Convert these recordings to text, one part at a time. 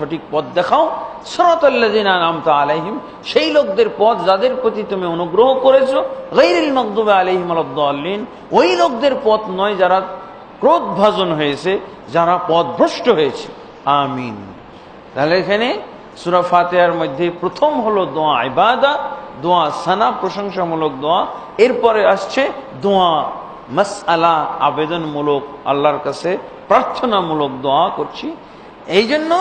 সঠিক পথ দেখাও, সিরাতাল্লাযিনা আনআমতা আলাইহিম, সেই লোকদের পথ যাদের প্রতি তুমি অনুগ্রহ করেছো, গায়রিল মাগদুবি আলাইহিম ওয়ালাদ-দাল্লিন, ওই লোকদের পথ নয় যারা ক্রোধভাজন হয়েছে, যারা পথভ্রষ্ট হয়েছে। আমিন। তাহলে এখানে সূরা ফাতিহার মধ্যে প্রথম হলো দোয়া ইবাদা, দোয়া সানা, প্রশংসামূলক দোয়া। এরপরে আসছে দোয়া মাসআলা, আবেদনমূলক, আল্লাহর কাছে প্রার্থনামূলক দোয়া করছি। এই জন্য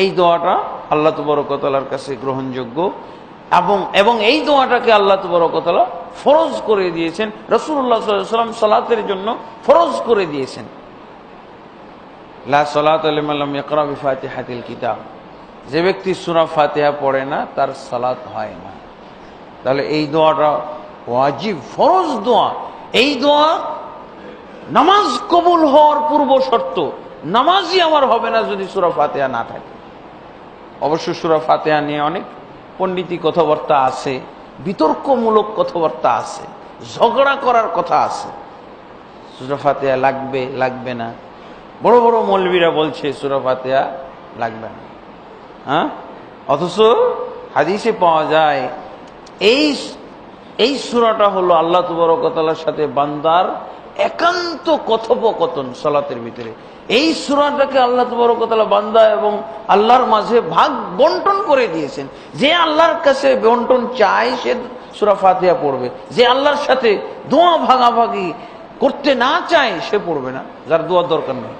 এই দোয়াটা আল্লাহ তাবারক ওয়া তাআলার কাছে গ্রহণযোগ্য, এবং এই দোয়াটাকে আল্লাহ তাবারক ওয়া তাআলা ফরজ করে দিয়েছেন, রাসূলুল্লাহ সাল্লাল্লাহু আলাইহি ওয়াসাল্লাম সালাতের জন্য ফরজ করে দিয়েছেন। লা সালাতা লিমান লাম ইয়াকরা বিফাতিহাতিল কিতাব, যে ব্যক্তি সূরা ফাতিহা পড়ে না তার সালাত হয় না। তাহলে এই দোয়াটা ওয়াজিব, ফরজ দোয়া। এই দোয়া নামাজ কবুল হওয়ার পূর্ব শর্ত। নামাজই আমার হবে না যদি সূরা ফাতিহা না থাকে। অবশ্য সূরা ফাতিহা নিয়ে অনেক পণ্ডিতি কথাবার্তা আছে, বিতর্কমূলক কথাবার্তা আছে, ঝগড়া করার কথা আছে। সূরা ফাতিহা লাগবে লাগবে না, বড় বড় মৌলবীরা বলছে সূরা ফাতিহা লাগবে না, হ্যাঁ, অথচ হাদিসে পাওয়া যায় এই সূরাটা হলো আল্লাহ তাবারক ওয়া তাআলার সাথে বান্দার একান্ত কথোপকথন সালাতের ভিতরে। এই সূরাটাকে আল্লাহ তাবারক ওয়া তাআলা বান্দা এবং আল্লাহর মাঝে ভাগ বন্টন করে দিয়েছেন। যে আল্লাহর কাছে বন্টন চায় সে সূরা ফাতিহা পড়বে, যে আল্লাহর সাথে দোয়া ভাগাভাগি করতে না চায় সে পড়বে না, যার দোয়ার দরকার নেই।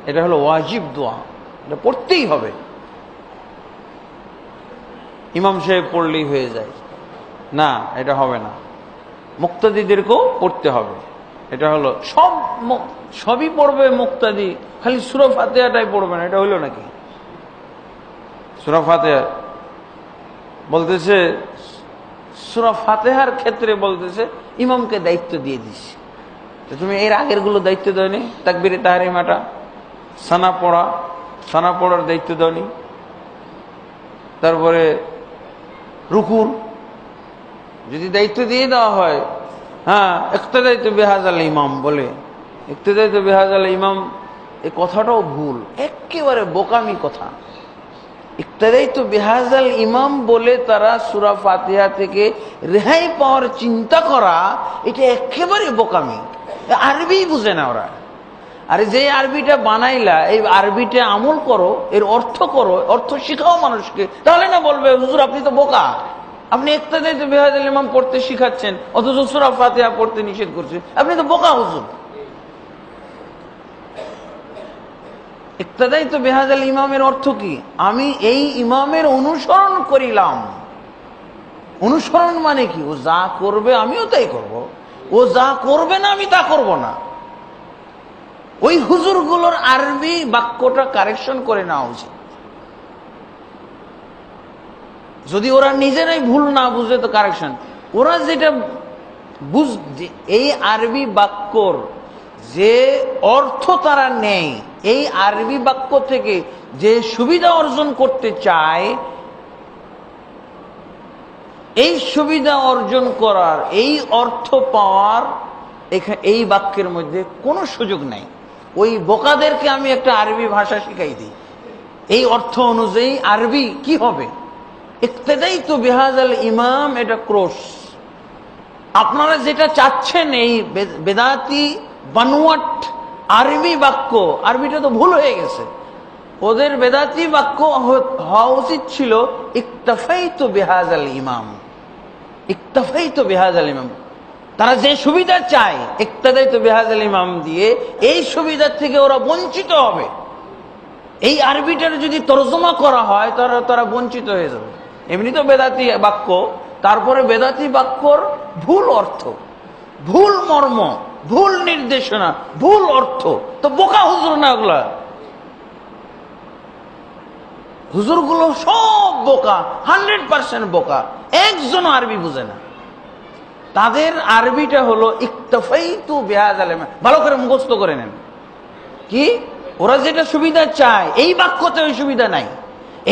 এটা হলো ওয়াজিব দোয়া, এটা পড়তেই হবে। ইমাম সাহেব পড়লেই হয়ে যায় না, এটা হবে না। মুক্তাদিদেরকেও পড়তে হবে। এটা হলো সবই পড়বে মুক্তাদি, খালি সূরা ফাতিহাটাই পড়বে না, এটা হইল নাকি? সূরা ফাতিহা বলতেছে, সূরা ফাতিহার ক্ষেত্রে বলতেছে ইমামকে দায়িত্ব দিয়ে দিস। তুমি এর আগের গুলো দায়িত্ব দাওনি? তাকবীরে তাহরিমাটা, সানা পড়ার দায়িত্ব দাওনি, তারপরে রুকুর যদি দায়িত্ব দিয়ে দেওয়া হয়, হ্যাঁ, ইক্তাদাইতু বিহাযাল ইমাম বলে, ইক্তাদাইতু বিহাযাল ইমাম, এই কথাটাও ভুল, একেবারে বোকামি কথা। ইক্তাদাইতু বিহাযাল ইমাম বলে তারা সূরা ফাতিহা থেকে রেহাই পাওয়ার চিন্তা করা, এটা একেবারে বোকামি। আরবি বুঝে না ওরা। আরে যে আরবিটা বানাইলা, এই আরবিটা আমল করো, এর অর্থ করো, অর্থ শিখাও মানুষকে, তাহলে না বলবে হুজুর আপনি তো বোকা, আপনি ইক্তাদাইতু বিহাযাল ইমাম পড়তে শিখাচ্ছেন অথচ সূরা ফাতিহা পড়তে নিষেধ করছেন, আপনি তো বোকা হুজুর। ইক্তাদাইতু বিহাযাল ইমামের অর্থ কি? আমি এই ইমামের অনুসরণ করিলাম। অনুসরণ মানে কি? ও যা করবে আমিও তাই করব, ও যা করবে না আমি তা করব না। ওই হুজুরগুলোর আরবি বাক্যটা কারেকশন করে নেওয়া উচিত। যদি ওরা নিজেরাই ভুল না বুঝে তো কারেকশন, ওরা যেটা এই আরবি বাক্যর যে অর্থ তারা নেয়, এই আরবি বাক্য থেকে যে সুবিধা অর্জন করতে চায়, এই সুবিধা অর্জন করার, এই অর্থ পাওয়ার এই বাক্যের মধ্যে কোনো সুযোগ নাই। ওই বোকাদেরকে আমি একটা আরবি ভাষা শিখাই দিই, এই অর্থ অনুযায়ী আরবি কি হবে? ইক্তাদাইতু বিহাযাল ইমাম, এটা ক্রস। আপনারা যেটা চাচ্ছেন এই বেদাতি বানোয়াট আরবি বাক্য, আরবিটা তো ভুল হয়ে গেছে। ওদের বেদাতি বাক্য হওয়া উচিত ছিল ইক্তাফাইতু বিহাযাল ইমাম, ইক্তাফাইতু বিহাযাল ইমাম। তারা যে সুবিধা চায় ইক্তাদাইতু বিহাযাল ইমাম দিয়ে, এই সুবিধার থেকে ওরা বঞ্চিত হবে। এই আরবিটার যদি তরজমা করা হয় তারা বঞ্চিত হয়ে যাবে। এমনি তো বেদাতি বাক্য, তারপরে বেদাতি বাক্যর ভুল অর্থ, ভুল মর্ম, ভুল নির্দেশনা, ভুল অর্থ, তো বোকা হুজুর না ওগুলা? হুজুরগুলো সব বোকা, 100% বোকা, একজন আরবি বুঝে না। তাদের আরবিটা হলো ইক্তাফাইতু বিহাযাল ইমাম। ভালো করে মুখস্থ করে নেন কি? ওরা যেটা সুবিধা চায় এই বাক্যতে ওই সুবিধা নাই,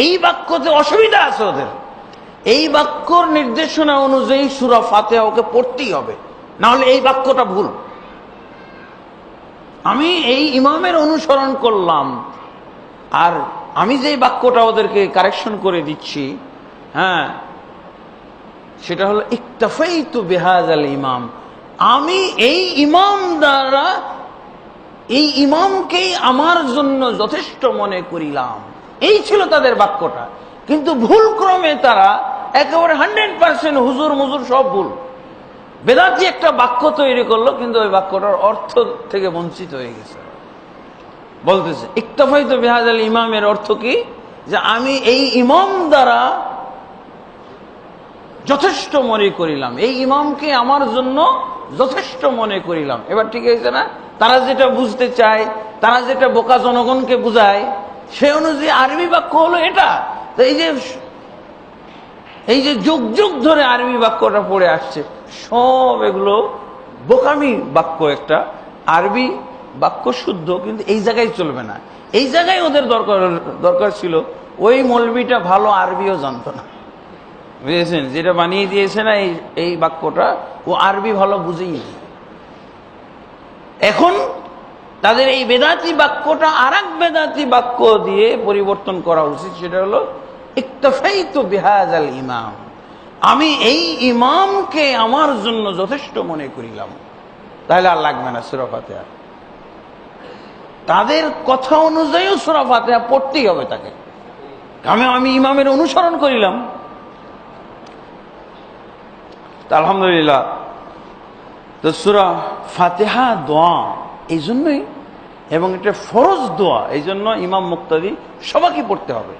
এই বাক্যতে অসুবিধা আছে ওদের। এই বাক্যর নির্দেশনা অনুযায়ী সূরা ফাতিহা ওকে পড়তেই হবে, না হলে এই বাক্যটা ভুল। আমি এই ইমামের অনুসরণ করলাম আর আমি যে বাক্যটা ওদেরকে কারেকশন করে দিচ্ছি, হ্যাঁ, সেটা হলো ইকতাফাইতু বিহাযাল ইমাম, আমি এই ইমাম দ্বারা, এই ইমামকেই আমার জন্য যথেষ্ট মনে করিলাম। এই ছিল তাদের বাক্যটা। কিন্তু ভুল ক্রমে তারা একেবারে 100% হুজুর মুজুর সব ভুল, বেদাতি একটা বাক্য তৈরি করলো, কিন্তু ওই বাক্যটার অর্থ থেকে বঞ্চিত হয়ে গেছে। বলতেছে ইকতাফাইতু বিহাযাল ইমামের অর্থ কি? যে আমি এই ইমাম দ্বারা যথেষ্ট মনে করিলাম, এই ইমামকে আমার জন্য যথেষ্ট মনে করিলাম। এবার ঠিক হয়েছে না? তারা যেটা বুঝতে চায়, তারা যেটা বোকা জনগণকে বুঝায়, সে অনুযায়ী আরবি বাক্য হলো এটা। তো এই যে যুগ যুগ ধরে আরবি বাক্যটা পড়ে আসছে, সব এগুলো বোকামি বাক্য। একটা আরবি বাক্য শুদ্ধ, কিন্তু এই জায়গায় চলবে না। এই জায়গায় ওদের দরকার ছিল ওই মৌলবিটা ভালো আরবিও জানতো না, বুঝেছেন? যেটা বানিয়ে দিয়েছে না এই বাক্যটা, ও আরবি ভালো বুঝেই। এখন তাদের এই বেদাতি বাক্যটা আর এক বেদাতি বাক্য দিয়ে পরিবর্তন করা উচিত। সেটা হলো ইকতাফাইতু বিহাযাল ইমাম, আমি এই ইমামকে আমার জন্য যথেষ্ট মনে করিলাম। তাহলে আর লাগবে না সূরা ফাতিহা। তাদের কথা অনুযায়ী সূরা ফাতিহা পড়তেই হবে তাকে। আমি ইমামের অনুসরণ করিলাম। আলহামদুলিল্লাহ। তো সূরা ফাতিহা দোয়া এই জন্যই, এবং এটা ফরজ দোয়া, এই জন্য ইমাম মুক্তাদি সবাইকে পড়তে হবে।